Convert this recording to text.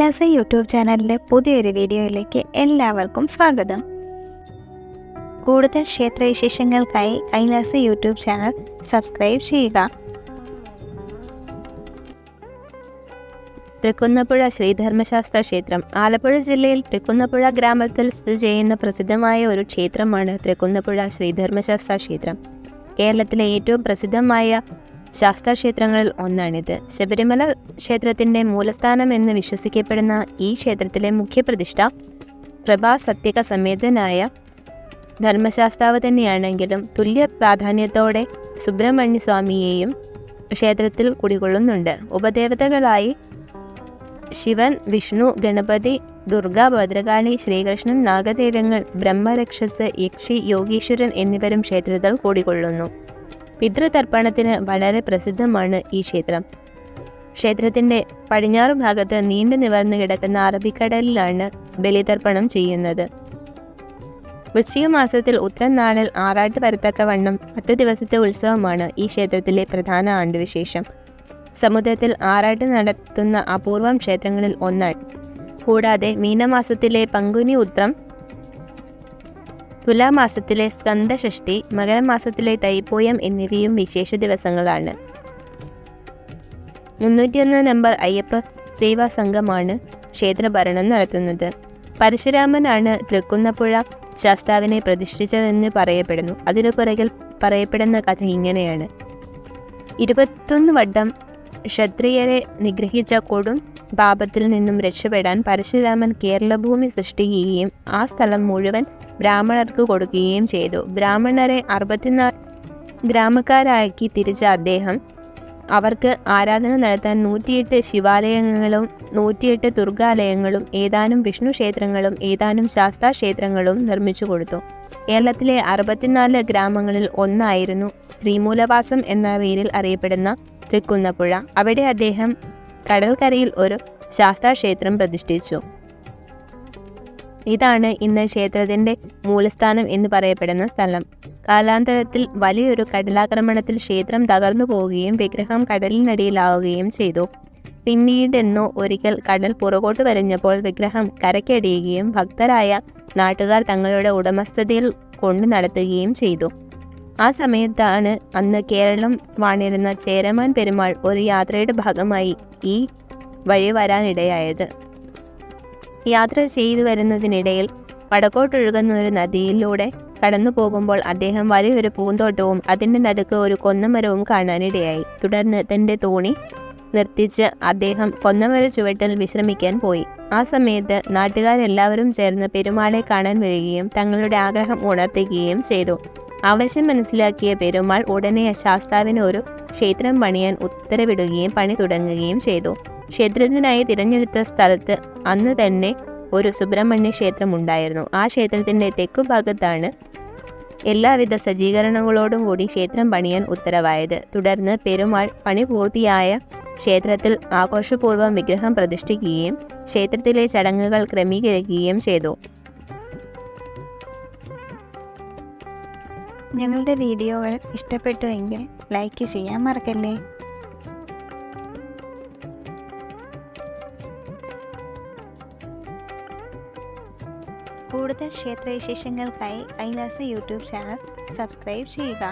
Kailasa YouTube ചാനലിലെ പുതിയൊരു വീഡിയോയിലേക്ക് എല്ലാവർക്കും സ്വാഗതം. കൂടുതൽ ക്ഷേത്രവിശേഷങ്ങൾക്കായി കൈലാസ യൂട്യൂബ് ചാനൽ സബ്സ്ക്രൈബ് ചെയ്യുക. തൃക്കുന്നപ്പുഴ ശ്രീധർമ്മശാസ്ത്ര ക്ഷേത്രം ആലപ്പുഴ ജില്ലയിൽ തൃക്കുന്നപ്പുഴ ഗ്രാമത്തിൽ സ്ഥിതി ചെയ്യുന്ന പ്രസിദ്ധമായ ഒരു ക്ഷേത്രമാണ് തൃക്കുന്നപ്പുഴ ശ്രീധർമ്മശാസ്ത്ര ക്ഷേത്രം. കേരളത്തിലെ ഏറ്റവും പ്രസിദ്ധമായ ശാസ്താക്ഷേത്രങ്ങളിൽ ഒന്നാണിത്. ശബരിമല ക്ഷേത്രത്തിൻ്റെ മൂലസ്ഥാനം എന്ന് വിശ്വസിക്കപ്പെടുന്ന ഈ ക്ഷേത്രത്തിലെ മുഖ്യപ്രതിഷ്ഠ പ്രഭാസത്യക സമേതനായ ധർമ്മശാസ്താവ് തന്നെയാണെങ്കിലും തുല്യ പ്രാധാന്യത്തോടെ സുബ്രഹ്മണ്യ സ്വാമിയെയും ക്ഷേത്രത്തിൽ കുടികൊള്ളുന്നുണ്ട്. ഉപദേവതകളായി ശിവൻ, വിഷ്ണു, ഗണപതി, ദുർഗ, ഭദ്രകാളി, ശ്രീകൃഷ്ണൻ, നാഗദേവങ്ങൾ, ബ്രഹ്മരക്ഷസ്, യക്ഷി, യോഗീശ്വരൻ എന്നിവരും ക്ഷേത്രത്തിൽ കുടികൊള്ളുന്നു. പിതൃതർപ്പണത്തിന് വളരെ പ്രസിദ്ധമാണ് ഈ ക്ഷേത്രം. ക്ഷേത്രത്തിൻ്റെ പടിഞ്ഞാറു ഭാഗത്ത് നീണ്ടു നിവർന്നു കിടക്കുന്ന അറബിക്കടലിലാണ് ബലിതർപ്പണം ചെയ്യുന്നത്. വൃശ്ചിക മാസത്തിൽ ഉത്രം നാളിൽ ആറാട്ട് വരത്തക്കവണ്ണം 10 ദിവസത്തെ ഉത്സവമാണ് ഈ ക്ഷേത്രത്തിലെ പ്രധാന ആണ്ടുവിശേഷം. സമുദ്രത്തിൽ ആറാട്ട് നടത്തുന്ന അപൂർവം ക്ഷേത്രങ്ങളിൽ ഒന്നാണ്. കൂടാതെ മീനമാസത്തിലെ പങ്കുനി ഉത്രം, തുലാമാസത്തിലെ സ്കന്ദഷഷ്ഠി, മകരമാസത്തിലെ തൈപ്പൂയം എന്നിവയും വിശേഷ ദിവസങ്ങളാണ്. 301 നമ്പർ അയ്യപ്പ സേവാ സംഘമാണ് ക്ഷേത്രഭരണം നടത്തുന്നത്. പരശുരാമനാണ് തൃക്കുന്നപ്പുഴ ശാസ്താവിനെ പ്രതിഷ്ഠിച്ചതെന്ന് പറയപ്പെടുന്നു. അതിനു പുറകിൽ പറയപ്പെടുന്ന കഥ ഇങ്ങനെയാണ്. 21 വട്ടം ക്ഷത്രിയരെ നിഗ്രഹിച്ച കൊടും പാപത്തിൽ നിന്നും രക്ഷപ്പെടാൻ പരശുരാമൻ കേരളഭൂമി സൃഷ്ടിക്കുകയും ആ സ്ഥലം മുഴുവൻ ബ്രാഹ്മണർക്ക് കൊടുക്കുകയും ചെയ്തു. ബ്രാഹ്മണരെ 64 ഗ്രാമക്കാരാക്കി തിരിച്ച അദ്ദേഹം അവർക്ക് ആരാധന നടത്താൻ 108 ശിവാലയങ്ങളും 108 ദുർഗാലയങ്ങളും ഏതാനും വിഷ്ണു ക്ഷേത്രങ്ങളും ഏതാനും ശാസ്താക്ഷേത്രങ്ങളും നിർമ്മിച്ചു കൊടുത്തു. കേരളത്തിലെ 64 ഗ്രാമങ്ങളിൽ ഒന്നായിരുന്നു ശ്രീമൂലവാസം എന്ന പേരിൽ അറിയപ്പെടുന്ന തൃക്കുന്നപ്പുഴ. അവിടെ അദ്ദേഹം കടൽക്കരയിൽ ഒരു ശാസ്താക്ഷേത്രം പ്രതിഷ്ഠിച്ചു. ഇതാണ് ഇന്ന് ക്ഷേത്രത്തിൻ്റെ മൂലസ്ഥാനം എന്ന് പറയപ്പെടുന്ന സ്ഥലം. കാലാന്തരത്തിൽ വലിയൊരു കടലാക്രമണത്തിൽ ക്ഷേത്രം തകർന്നു പോവുകയും വിഗ്രഹം കടലിനടിയിലാവുകയും ചെയ്തു. പിന്നീടെന്നോ ഒരിക്കൽ കടൽ പുറകോട്ട് വരഞ്ഞപ്പോൾ വിഗ്രഹം കരയ്ക്കടിയുകയും ഭക്തരായ നാട്ടുകാർ തങ്ങളുടെ ഉടമസ്ഥതയിൽ കൊണ്ടു നടത്തുകയും ചെയ്തു. ആ സമയത്താണ് അന്ന് കേരളം വാണിരുന്ന ചേരമാൻ പെരുമാൾ ഒരു യാത്രയുടെ ഭാഗമായി ഈ വഴി വരാനിടയായത്. യാത്ര ചെയ്തു വരുന്നതിനിടയിൽ വടക്കോട്ടൊഴുകുന്ന ഒരു നദിയിലൂടെ കടന്നു പോകുമ്പോൾ അദ്ദേഹം വലിയൊരു പൂന്തോട്ടവും അതിൻ്റെ നടുക്ക് ഒരു കൊന്നമരവും കാണാനിടയായി. തുടർന്ന് തൻ്റെ തോണി നിർത്തിച്ച് അദ്ദേഹം കൊന്നമര ചുവട്ടിൽ വിശ്രമിക്കാൻ പോയി. ആ സമയത്ത് നാട്ടുകാരെല്ലാവരും ചേർന്ന് പെരുമാളെ കാണാൻ വരികയും തങ്ങളുടെ ആഗ്രഹം ഉണർത്തുകയും ചെയ്തു. ആവശ്യം മനസ്സിലാക്കിയ പെരുമാൾ ഉടനെ ശാസ്താവിന് ഒരു ക്ഷേത്രം പണിയാൻ ഉത്തരവിടുകയും പണി തുടങ്ങുകയും ചെയ്തു. ക്ഷേത്രത്തിനായി തിരഞ്ഞെടുത്ത സ്ഥലത്ത് അന്ന് തന്നെ ഒരു സുബ്രഹ്മണ്യ ക്ഷേത്രം ഉണ്ടായിരുന്നു. ആ ക്ഷേത്രത്തിൻ്റെ തെക്കുഭാഗത്താണ് എല്ലാവിധ സജ്ജീകരണങ്ങളോടും കൂടി ക്ഷേത്രം പണിയാൻ ഉത്തരവായത്. തുടർന്ന് പെരുമാൾ പണി പൂർത്തിയായ ക്ഷേത്രത്തിൽ ആഘോഷപൂർവ്വം വിഗ്രഹം പ്രതിഷ്ഠിക്കുകയും ക്ഷേത്രത്തിലെ ചടങ്ങുകൾ ക്രമീകരിക്കുകയും ചെയ്തു. ഞങ്ങളുടെ വീഡിയോകൾ ഇഷ്ടപ്പെട്ടുവെങ്കിൽ ലൈക്ക് ചെയ്യാൻ മറക്കല്ലേ. കൂടുതൽ ക്ഷേത്രവിശേഷങ്ങൾക്കായി കൈലാസ യൂട്യൂബ് ചാനൽ സബ്സ്ക്രൈബ് ചെയ്യുക.